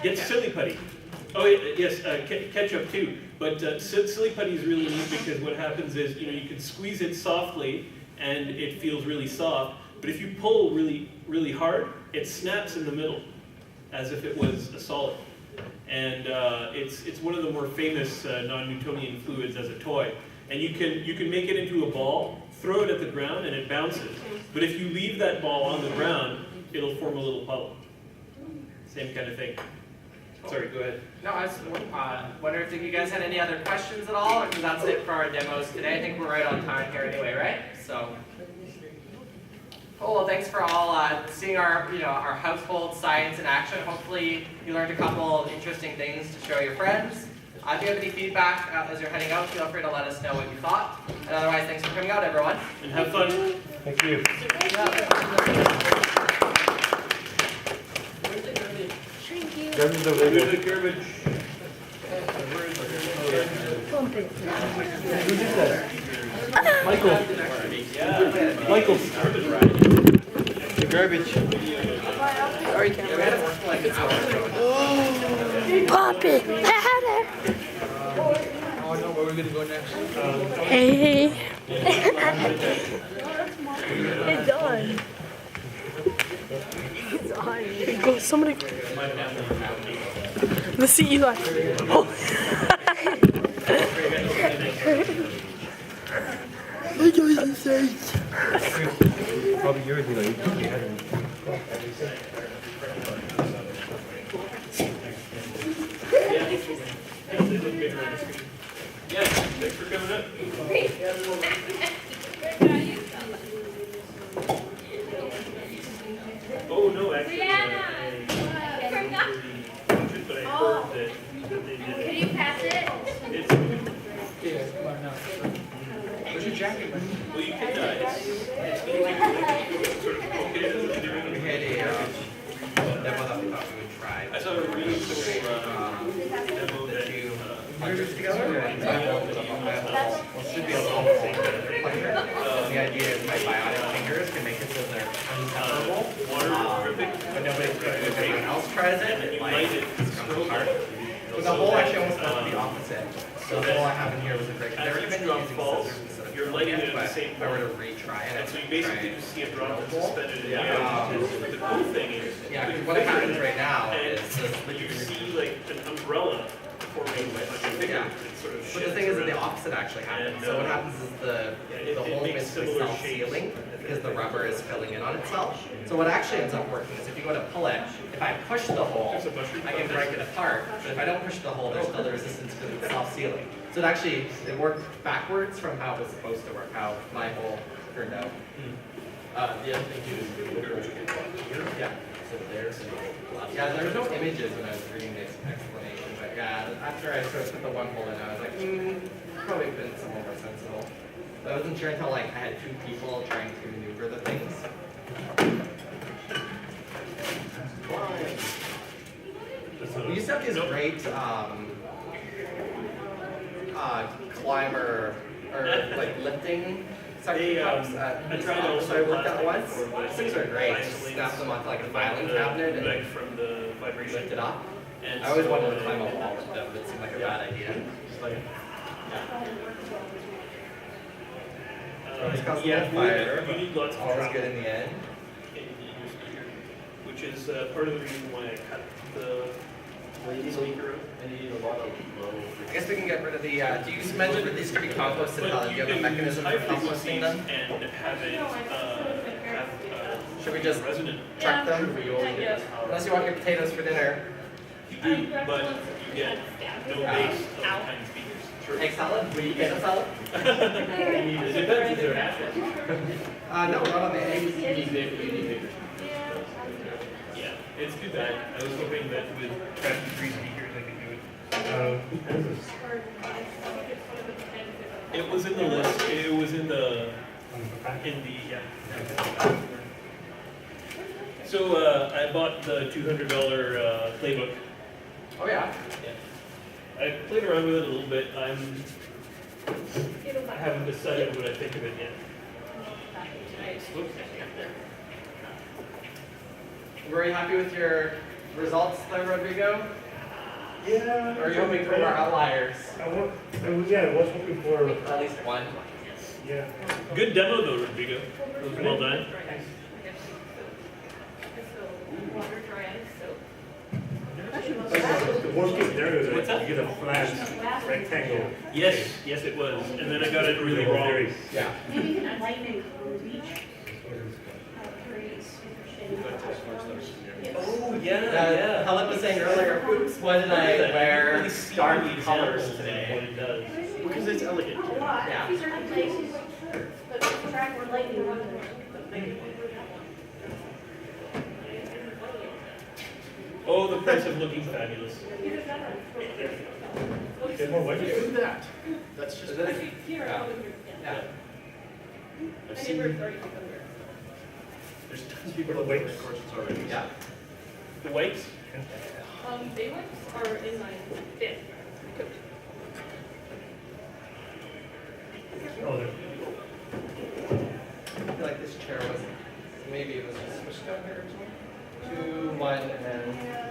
get silly putty. Oh yes, ketchup too. But silly putty is really neat because what happens is you can squeeze it softly and it feels really soft. But if you pull really really hard, it snaps in the middle, as if it was a solid. And it's one of the more famous non-Newtonian fluids as a toy. And you can make it into a ball, throw it at the ground, and it bounces. But if you leave that ball on the ground, it'll form a little puddle. Same kind of thing. Sorry, go ahead. No, I was wondering if you guys had any other questions at all, because that's it for our demos today. I think we're right on time here anyway, right? So, Cool. Well, thanks for all seeing our, our household science in action. Hopefully, you learned a couple of interesting things to show your friends. If you have any feedback as you're heading out, feel free to let us know what you thought. And otherwise, thanks for coming out, everyone. And have fun. Thank you. Thank you. There's the Where's radio. the garbage? Who did that? Michael. Yeah. Michael. The garbage. Sorry, Yeah, we had it work for like an hour. Pop it. Oh no, where are we gonna go next? Hey. It's on. It's on. It goes, somebody. Let's see Eli. Oh. Probably yours, you know. Yeah, thanks for coming up. Oh, no, actually. Brianna, I forgot. but I heard that they did Can it. you pass it? It's, Where's your jacket? well, you can, it's easy to sort of poke it in what you're doing. We had a demo that we thought we would try. I saw a really cool demo that Two hundreds together. It should be a little plunger. The idea is my bionic fingers can make it so they're unseparable. water dripping. But nobody, if anyone else tries it, And then it you like light it, comes apart. But the hole actually almost went the opposite. So the hole I have in here was a break. They As recommend each drop using falls, scissors instead of you're lighting it at the but same if I were to point. retry it, And so you I'd basically try just see a drop that's suspended in the air. Yeah. But the cool thing is, Yeah, because what happens right now and is this. you see like an umbrella forming on your finger. Yeah. It sort of But the shifts thing is that the around. opposite actually happens. And, So what happens is the it hole is makes basically similar self-sealing shapes. because the rubber is filling in on itself. So what actually ends up working is if you go to pull it, if I push the hole, There's a mushroom I can break it apart. But if I don't push the hole, there's still the resistance because it's self-sealing. So it actually, it worked backwards from how it was supposed to work, how my hole turned out. The other thing too is the garbage can go here. Yeah. So there's Yeah, there was no images when I was reading this explanation, but yeah, after I sort of put the one hole in, I was like, probably been somewhat more sensible. But I wasn't sure until like I had two people trying to maneuver the things. We used to have these great climber or like lifting suction cups at I the tried office also I worked at once. before, but These things are great. isolates Just snap them onto like a filing the cabinet and back from the vibration. lift it up. And I always so, wanted to climb a wall with them, but it seemed like a bad idea. It's caused a Yeah, little fire, you need lots of all was travel good in the end. in your speaker, which is part of the reason why I cut the speaker out. I guess we can get rid of the, do you mention that these could be composted, Helen? Do you have a mechanism for composting them? And have it, Should we just resonant. chuck them? Yeah. Unless you want your potatoes for dinner. You do, but you get no bass of the kind of speakers. Egg salad? Will you get a salad? It depends if they're natural. No, not on the eggs. Yeah, it's too bad. I was hoping that with crappy free speakers I could do it. It was in the list, it was in the, yeah. So, I bought the $200 playbook. Oh yeah. I played around with it a little bit. I haven't decided what I think of it yet. Whoops. Were you happy with your results there, Rodrigo? Yeah. Or are you hoping for more outliers? I was hoping for, At least one. yeah. Good demo though, Rodrigo. Well done. Water dry ice soap. The worst case scenario is What's that that? you get a flat rectangle. Yes, yes it was. And then I got it really wrong. Yeah. Maybe you can lightning on the beach. Oh, yeah, Helen was saying earlier, oops, why did I wear Really see dark the colors examples of today? What it does. Because it's elegant. A lot. Yeah. These are places, but track where lightning runs. Oh, the price of looking fabulous. Get more white. Do that. That's just. Is it? Actually, here, Yeah. yeah. I've My seen, neighbor's already come over. there's tons of people that wait for courses already. Yeah. The whites? They are in my bin. Coach. Oh, there. I feel like this chair was, maybe it was just switched down here or something. 2, 1, and then.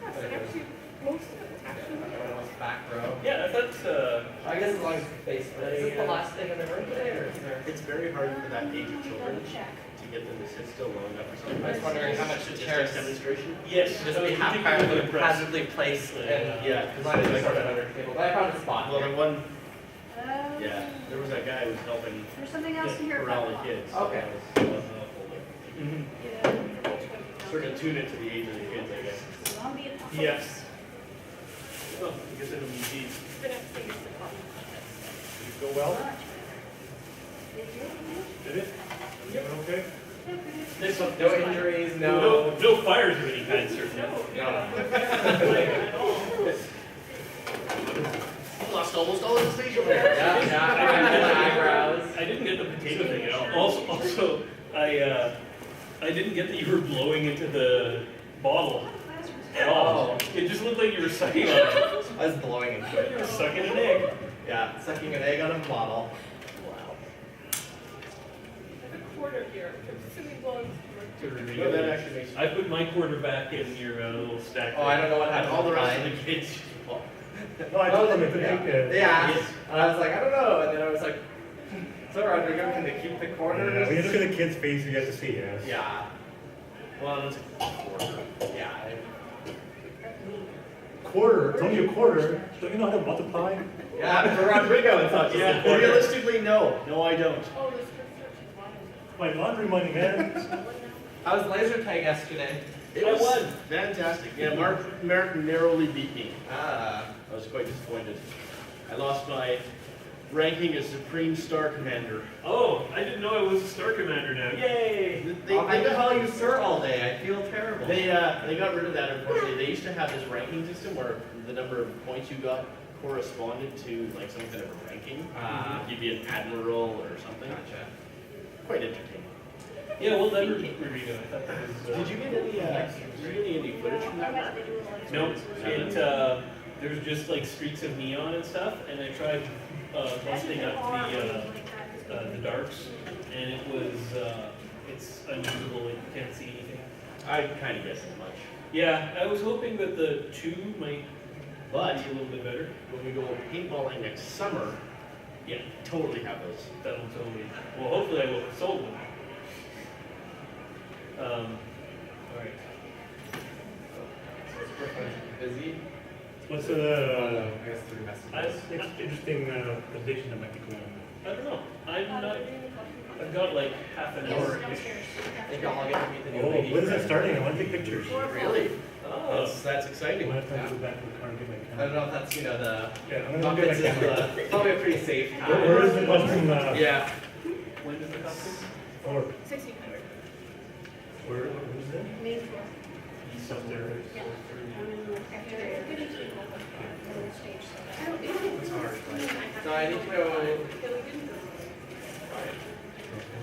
Actually, most of it's actually. Back row. Yeah, that's, I guess as long as it's face, but is this the last thing in the room today, or is there? It's very hard for that age of children to get them to sit still long enough for something. I was wondering how much the chairs Statistics demonstration. yes. just I was be particularly impressed. haphazardly placed and Yeah, mine is sort of under the table, but I found a spot. Well, the one, Oh. yeah, there was that guy who was helping There's something else to hear corral about. the kids. Okay. That wasn't helpful, but Mhm. sort of tune it to the age of the kids, I guess. Zombie apocalypse. Yes. Oh, I guess it'll be these. The next thing is the coffee Did contest. it go well? Did you? Did it? Okay? This one, No injuries, no fires of any kind, certainly. Lost almost all of the facial hair. Yeah, eyebrows. I didn't get the potato thing at all. Also, I didn't get that you were blowing into the bottle at all. It just looked like you were sucking on it. I was blowing into it. You were sucking an egg. Yeah, sucking an egg on a bottle. Wow. The quarter here, assuming blows. No, that actually makes. I put my quarter back in your little stack. Oh, I don't know what And happened. all the to rest mine. of the kids. Well, No, I told them to Yeah. take the. They asked, and I was like, I don't know, and then I was like, so Rodrigo, can they keep the quarter? Yeah, when you look at the kid's face, you have to see, yes. Yeah, well, it's a quarter. yeah. Quarter, it's only a quarter. Don't you know how to multiply? Yeah, for Rodrigo, it's not just a Yeah, quarter. realistically, no. No, I don't. Oh, this construction's wild. My laundry money, man. I was laser tag yesterday. It was fantastic. Yeah, Mark narrowly beat me. Ah, I was quite disappointed. I lost my ranking as Supreme Star Commander. Oh, I didn't know I was a Star Commander now. Yay! I can call you sir all day. I feel terrible. They got rid of that, unfortunately. They used to have this ranking system where the number of points you got corresponded to like some kind of a ranking. You'd be an admiral or something. Gotcha. Quite entertaining. Yeah, well done, Rodrigo. I thought that was. Did you get any footage from that map? No, there's just like streaks of neon and stuff, and I tried busting up the darks, and it was it's unusable. Like, you can't see anything. I kind of guessed as much. Yeah, I was hoping that the 2 might But be a little bit better. when we go paintballing next summer, Yeah, totally have those. that'll totally. Well, hopefully I will have sold them. All right. Busy? What's I the guess 3 messages. next interesting presentation that might be going on? I don't know. I'm not. I've got like half an hour. I think y'all get to meet the new Oh, lady. when is it starting? I want to take pictures. Really? Oh, That's exciting. I have to go back to the car and get my I don't camera. know if that's, you know, the Yeah, I'm gonna get my Muppets is camera. probably a pretty safe Where is time. the costume? Yeah. when does it costume? Or 1600. where is it? Main floor. East up there. Yeah. I'm in the cafeteria. Stage. I don't It's hard. So I need to go. I'm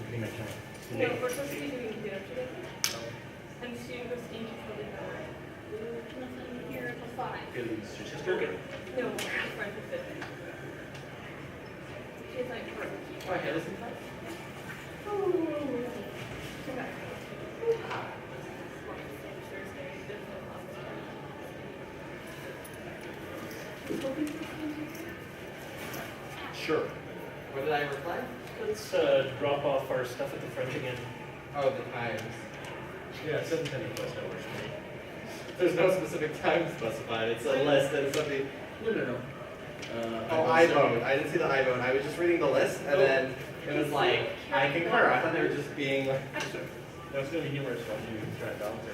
getting my camera. No, we're supposed to be doing dinner together. And she was in for the hour. Nothing here till 5. It's just okay. No, my friend was it. She's like, for Oh, I had this in time. come back. Sure. What did I reply? Let's drop off our stuff at the front again. Oh, the times. Yeah, 7:10 plus hours. There's no specific time specified. It's a list and something. No. Oh, I vote. I didn't see the I vote. I was just reading the list, and then it was like, I concur. I thought they were just being like. That's going to be humorous when you try to balance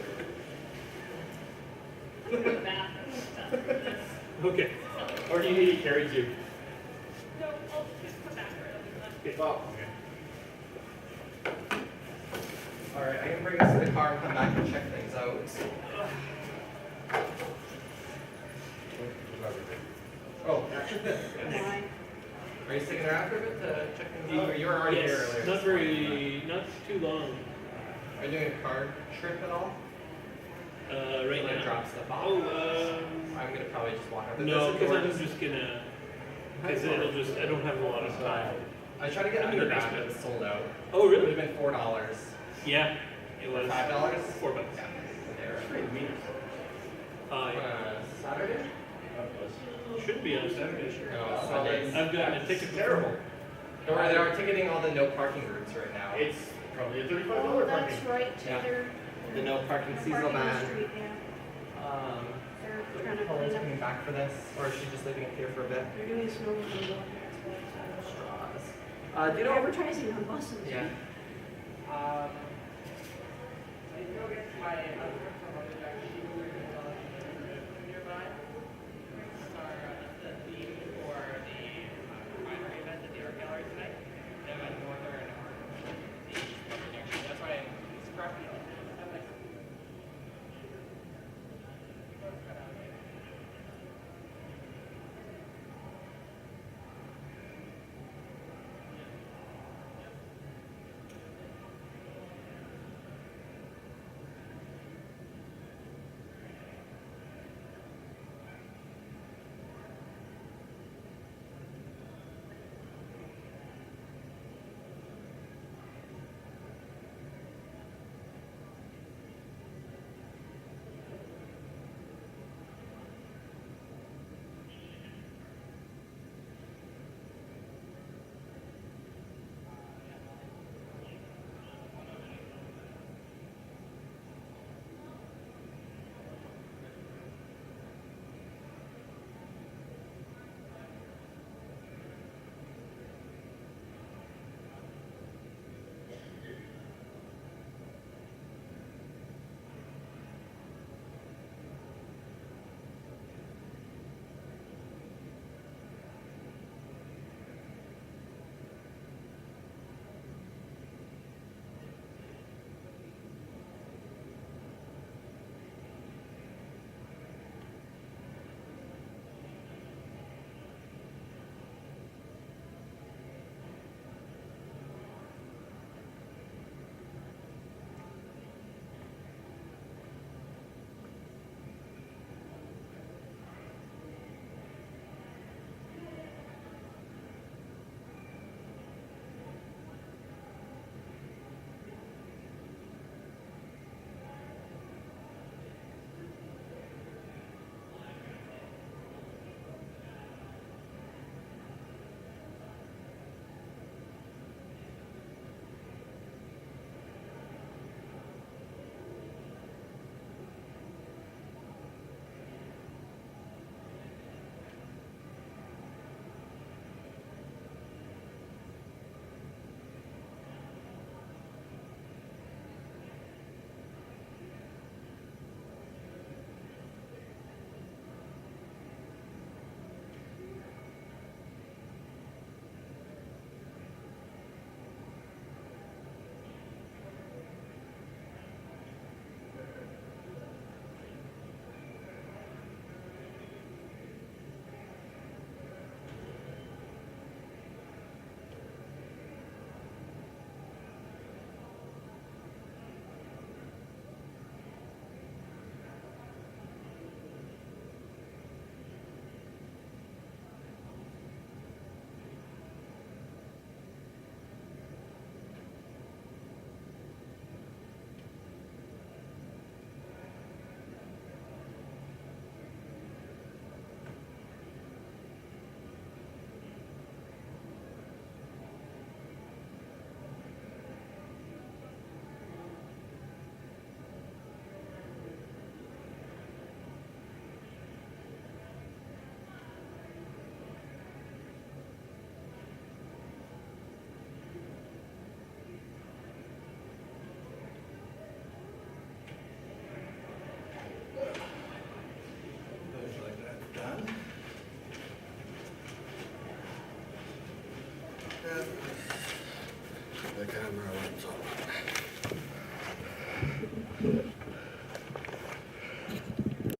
everything. Okay. Or do you need to carry to? No, I'll just come back right after that. Oh, Alright, I can bring this to the car and come back and check things out. Oh, are you sticking around for a bit to check things out? Or you were already here Yes, earlier? not too long. Are you doing a car trip at all? Right Like now. drop stuff off? Oh, I'm gonna probably just walk out. no, This because is I'm yours. just gonna, I don't have a lot of time. I tried to get I'm in the underground, basement. but it's sold out. Oh, It would really? have been $4. Yeah, it was. $5? $4. Yeah. Saturday? Should be on Saturday. No, Sunday. I've gotten a ticket. Terrible. Don't worry, they are ticketing all the no parking routes right now. It's probably a $35 Oh, parking. that's right, Yeah. they're, The no parking they're seasonal parking the ban. street, yeah. They're trying to Helen's clean up, coming back for this, or is she just leaving it here for a bit? they're doing snow removal. Straws. Do you They're know? advertising on buses. Yeah. I go get my